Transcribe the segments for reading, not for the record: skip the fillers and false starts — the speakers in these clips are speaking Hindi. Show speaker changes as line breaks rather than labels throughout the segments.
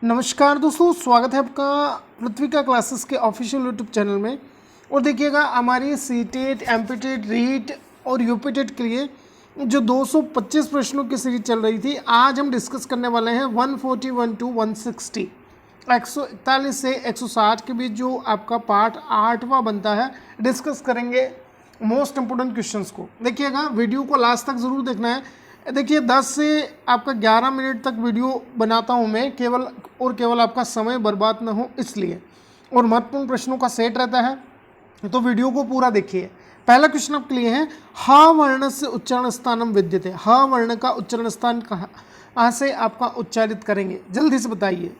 नमस्कार दोस्तों, स्वागत है आपका पृथ्वी का क्लासेस के ऑफिशियल यूट्यूब चैनल में। और देखिएगा हमारी सीटेट, एमपीटेट, रीट और यूपीटेट के लिए जो 225 प्रश्नों की सीरीज चल रही थी, आज हम डिस्कस करने वाले हैं 141 टू 160, 141 से 160 के बीच जो आपका पार्ट 8वां बनता है। डिस्कस करेंगे मोस्ट इंपोर्टेंट क्वेश्चंस को। देखिएगा वीडियो को लास्ट तक ज़रूर देखना है। देखिए 10 से आपका 11 मिनट तक वीडियो बनाता हूँ मैं, केवल और केवल आपका समय बर्बाद ना हो इसलिए, और महत्वपूर्ण प्रश्नों का सेट रहता है, तो वीडियो को पूरा देखिए। पहला क्वेश्चन आपके लिए है, ह वर्ण से उच्चारण स्थानम विद्यते। ह वर्ण का उच्चारण स्थान कहाँ से आपका उच्चारित करेंगे, जल्दी से बताइए।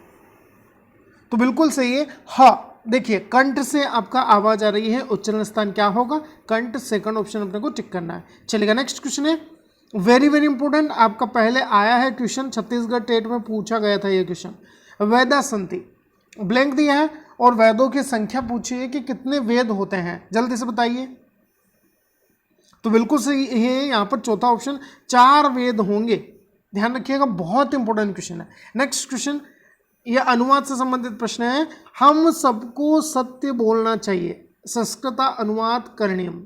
तो बिल्कुल सही है, ह। देखिए कंठ से आपका आवाज आ रही है, उच्चारण स्थान क्या होगा, कंठ। सेकंड ऑप्शन अपने को टिक करना है। चलेगा, नेक्स्ट क्वेश्चन है वेरी वेरी इंपॉर्टेंट, आपका पहले आया है क्वेश्चन, छत्तीसगढ़ टेट में पूछा गया था ये क्वेश्चन। वेदा संति ब्लैंक दिया है और वेदों की संख्या पूछी है कि कितने वेद होते हैं, जल्दी से बताइए। तो बिल्कुल सही है यहाँ पर चौथा ऑप्शन, 4 वेद होंगे। ध्यान रखिएगा, बहुत इंपॉर्टेंट क्वेश्चन है। नेक्स्ट क्वेश्चन, यह अनुवाद से संबंधित प्रश्न है। हम सबको सत्य बोलना चाहिए, संस्कृत अनुवाद करणीयम।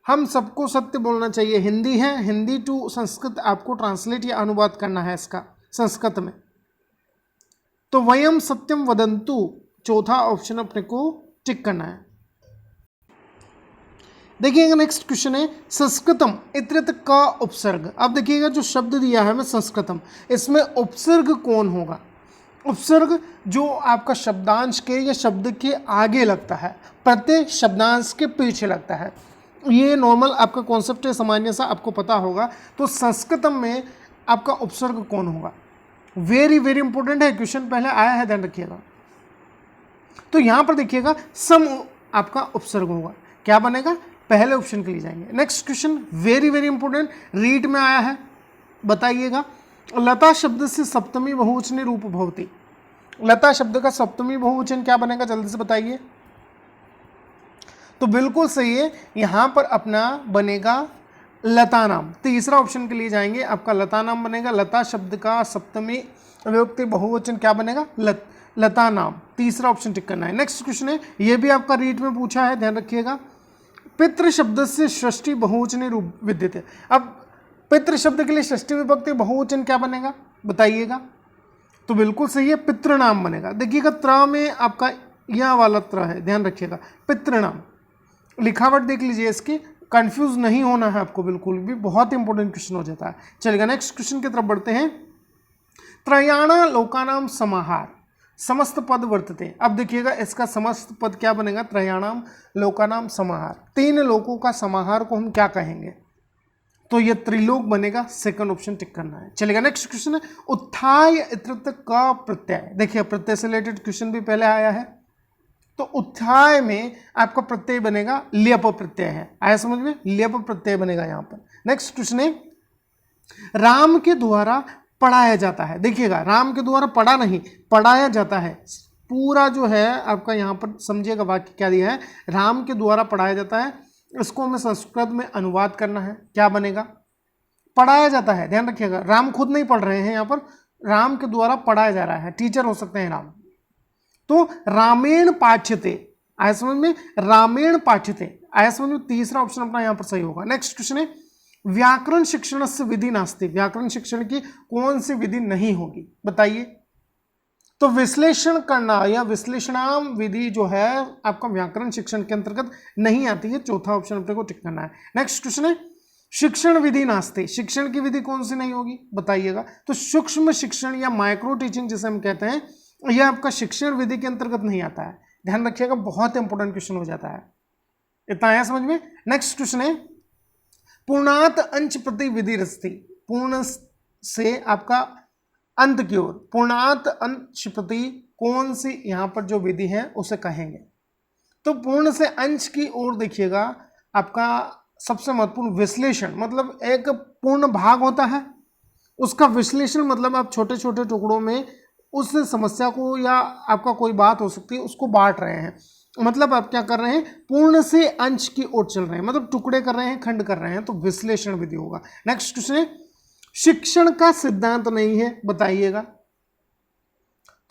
हम सबको सत्य बोलना चाहिए, हिंदी है, हिंदी टू संस्कृत आपको ट्रांसलेट या अनुवाद करना है इसका संस्कृत में। तो वयम सत्यम वदंतु, चौथा ऑप्शन अपने को टिक करना है। देखिएगा नेक्स्ट क्वेश्चन है संस्कृतम इत्यर्थ का उपसर्ग। अब देखिएगा जो शब्द दिया है मैं संस्कृतम, इसमें उपसर्ग कौन होगा। उपसर्ग जो आपका शब्दांश के या शब्द के आगे लगता है, प्रत्यय शब्दांश के पीछे लगता है। ये नॉर्मल आपका कॉन्सेप्ट है, सामान्य सा आपको पता होगा। तो संस्कृतम में आपका उपसर्ग कौन होगा, वेरी वेरी इंपॉर्टेंट है, क्वेश्चन पहले आया है, ध्यान रखिएगा। तो यहां पर देखिएगा सम आपका उपसर्ग होगा, क्या बनेगा, पहले ऑप्शन के लिए जाएंगे। Next question very very important, read में आया है, बताइएगा। लता शब्द से सप्तमी बहुवचनी रूप भवती। लता शब्द का सप्तमी बहुवचन क्या बनेगा, जल्दी से बताइए। तो बिल्कुल सही है, यहां पर अपना बनेगा लता नाम। तीसरा ऑप्शन के लिए जाएंगे, आपका लता नाम बनेगा। लता शब्द का सप्तमी विभक्ति बहुवचन क्या बनेगा, लता नाम। तीसरा ऑप्शन टिक करना है। नेक्स्ट क्वेश्चन है, यह भी आपका रीट में पूछा है, ध्यान रखिएगा। पितृ शब्द से षष्ठी बहुवचनी रूप विद्यते। अब पितृ शब्द के लिए षष्ठी विभक्ति बहुवचन क्या बनेगा, बताइएगा। तो बिल्कुल सही है, पितृ नाम बनेगा। देखिएगा त्र में आपका यह वाला त्र है, ध्यान रखिएगा, पितृ नाम। लिखावट देख लीजिए इसकी, कंफ्यूज नहीं होना है आपको बिल्कुल भी, बहुत इंपॉर्टेंट क्वेश्चन हो जाता है। चलेगा, नेक्स्ट क्वेश्चन की तरफ बढ़ते हैं। त्रयाणा लोकानाम समाहार समस्त पद वर्तते। अब देखिएगा इसका समस्त पद क्या बनेगा, त्रयाणाम लोकानाम समाहार। 3 लोकों का समाहार को हम क्या कहेंगे, तो ये त्रिलोक बनेगा। सेकंड ऑप्शन टिक करना है। चलेगा, नेक्स्ट क्वेश्चन है उत्थाय इत्यर्थ का प्रत्यय। देखिए प्रत्यय से रिलेटेड क्वेश्चन भी पहले आया है। तो उत्थाय में आपका प्रत्यय बनेगा ल्यप प्रत्यय है, आया समझ में, ल्यप प्रत्यय बनेगा यहां पर। नेक्स्ट क्वेश्चन है राम के द्वारा पढ़ाया जाता है। देखिएगा राम के द्वारा पढ़ा नहीं, पढ़ाया जाता है। पूरा जो है आपका यहां पर समझिएगा वाक्य क्या दिया है, राम के द्वारा पढ़ाया जाता है। इसको हमें संस्कृत में अनुवाद करना है, क्या बनेगा, पढ़ाया जाता है। ध्यान रखिएगा, राम खुद नहीं पढ़ रहे हैं, यहां पर राम के द्वारा पढ़ाया जा रहा है, टीचर हो सकते हैं राम। तो रामेण पाठ्यते, आया समझ में, रामेण पाठ्यते, आया समझ में। तीसरा ऑप्शन अपना यहां पर सही होगा। नेक्स्ट क्वेश्चन है व्याकरण शिक्षण से विधि नास्ति। व्याकरण शिक्षण की कौन सी विधि नहीं होगी, बताइए। तो विश्लेषण करना या विश्लेषणाम विधि जो है आपका व्याकरण शिक्षण के अंतर्गत नहीं आती है। चौथा ऑप्शन अपने को टिक करना है। नेक्स्ट क्वेश्चन है शिक्षण विधि नास्ति। शिक्षण की विधि कौन सी नहीं होगी, बताइएगा। तो सूक्ष्म शिक्षण या माइक्रो टीचिंग जिसे हम कहते हैं, यह आपका शिक्षण विधि के अंतर्गत नहीं आता है। ध्यान रखिएगा, बहुत इंपॉर्टेंट क्वेश्चन हो जाता है। इतना आया समझ में। नेक्स्ट क्वेश्चन है पूर्णात अंश प्रति विधि रस्ती। पूर्ण से आपका अंत की ओर, पूर्णात अंश प्रति कौन सी यहां पर जो विधि है उसे कहेंगे। तो पूर्ण से अंश की ओर देखिएगा, आपका सबसे महत्वपूर्ण विश्लेषण, मतलब एक पूर्ण भाग होता है, उसका विश्लेषण मतलब आप छोटे छोटे टुकड़ों में उस समस्या को या आपका कोई बात हो सकती है उसको बांट रहे हैं। मतलब आप क्या कर रहे हैं, पूर्ण से अंश की ओर चल रहे हैं, मतलब टुकड़े कर रहे हैं, खंड कर रहे हैं, तो विश्लेषण विधि होगा। नेक्स्ट क्वेश्चन है शिक्षण का सिद्धांत नहीं है, बताइएगा।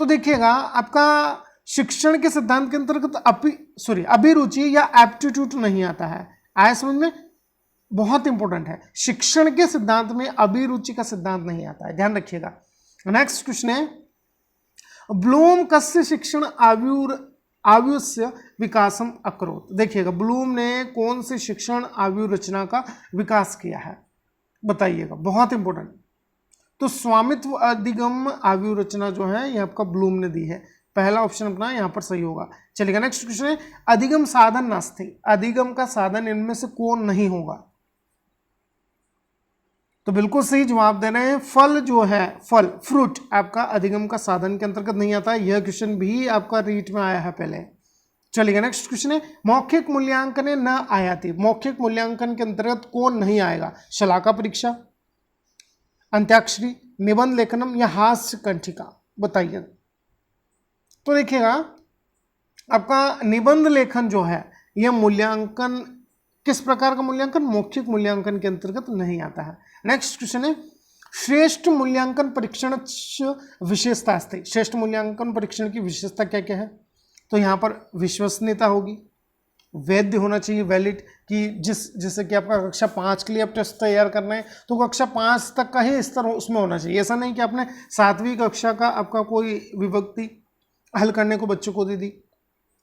तो देखिएगा आपका शिक्षण के सिद्धांत के अंतर्गत अभिरुचि या एप्टीट्यूड नहीं आता है। आया समझ में? बहुत इंपॉर्टेंट है, शिक्षण के सिद्धांत में अभिरुचि का सिद्धांत नहीं आता है, ध्यान रखिएगा। नेक्स्ट क्वेश्चन है, ब्लूम कस्य शिक्षण आव्यूस्य विकासम अकरोत। देखिएगा ब्लूम ने कौन से शिक्षण आव्यूरचना का विकास किया है, बताइएगा, बहुत इंपॉर्टेंट। तो स्वामित्व अधिगम आव्यूरचना जो है ये आपका ब्लूम ने दी है, पहला ऑप्शन अपना यहां पर सही होगा। चलिएगा नेक्स्ट क्वेश्चन है, अधिगम साधन नास्ति, अधिगम का साधन इनमें से कौन नहीं होगा? तो बिल्कुल सही जवाब दे रहे हैं, फल जो है, फल फ्रूट आपका अधिगम का साधन के अंतर्गत नहीं आता है। यह क्वेश्चन भी आपका रीट में आया है पहले। चलिएगा नेक्स्ट क्वेश्चन है, मौखिक मूल्यांकन न आयाति, मौखिक मूल्यांकन के अंतर्गत कौन नहीं आएगा? शलाका परीक्षा, अंत्याक्षरी, निबंध लेखनम या हास्य कंठिका, बताइए। तो देखिएगा आपका निबंध लेखन जो है यह मूल्यांकन, किस प्रकार का मूल्यांकन? मौखिक मूल्यांकन के अंतर्गत नहीं आता है। नेक्स्ट क्वेश्चन है, श्रेष्ठ मूल्यांकन परीक्षण विशेषता अस्ति, श्रेष्ठ मूल्यांकन परीक्षण की विशेषता क्या क्या है? तो यहाँ पर विश्वसनीयता होगी, वैध होना चाहिए, वैलिड, कि जैसे कि आपका कक्षा 5 के लिए आप टेस्ट तैयार कर रहे हैं तो कक्षा 5 तक का ही स्तर उसमें होना चाहिए। ऐसा नहीं कि आपने 7वीं कक्षा का आपका कोई विभक्ति हल करने को बच्चों को दे दी,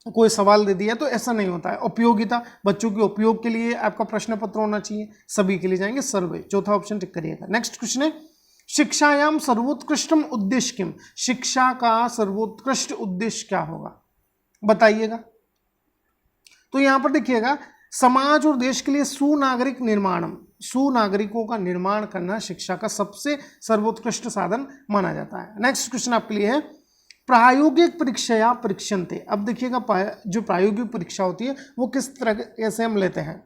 कोई सवाल दे दिया, तो ऐसा नहीं होता है। उपयोगिता, बच्चों के उपयोग के लिए आपका प्रश्न पत्र होना चाहिए, सभी के लिए जाएंगे सर्वे, चौथा ऑप्शन टिक करिएगा। नेक्स्ट क्वेश्चन है, शिक्षायाम सर्वोत्कृष्टम उद्देश्य किम, शिक्षा का सर्वोत्कृष्ट उद्देश्य क्या होगा, बताइएगा। तो यहां पर देखिएगा, समाज और देश के लिए सुनागरिक निर्माणम, सुनागरिकों का निर्माण करना शिक्षा का सबसे सर्वोत्कृष्ट साधन माना जाता है। नेक्स्ट क्वेश्चन आपके लिए है, प्रायोगिक परीक्षा या परीक्षणते। अब देखिएगा जो प्रायोगिक परीक्षा होती है वो किस तरह से हम लेते हैं,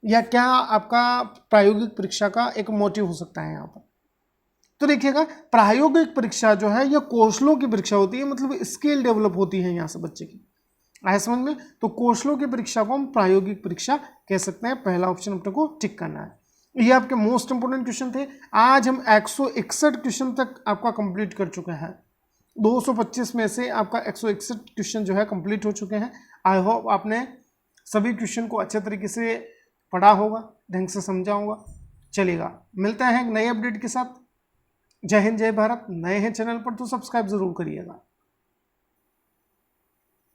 या क्या आपका प्रायोगिक परीक्षा का एक मोटिव हो सकता है यहाँ पर। तो देखिएगा प्रायोगिक परीक्षा जो है यह कौशलों की परीक्षा होती है, मतलब स्किल डेवलप होती है यहाँ से बच्चे की, आया समझ में? तो कौशलों की परीक्षा को हम प्रायोगिक परीक्षा कह सकते हैं, पहला ऑप्शन अपने को टिक करना है। ये आपके मोस्ट इंपोर्टेंट क्वेश्चन थे। आज हम 161 क्वेश्चन तक आपका कंप्लीट कर चुके हैं, 225 में से आपका 161 क्वेश्चन जो है कंप्लीट हो चुके हैं। आई होप आपने सभी क्वेश्चन को अच्छे तरीके से पढ़ा होगा, ढंग से समझा होगा। चलिएगा मिलते हैं एक नए अपडेट के साथ। जय हिंद, जय भारत। नए हैं चैनल पर तो सब्सक्राइब जरूर करिएगा।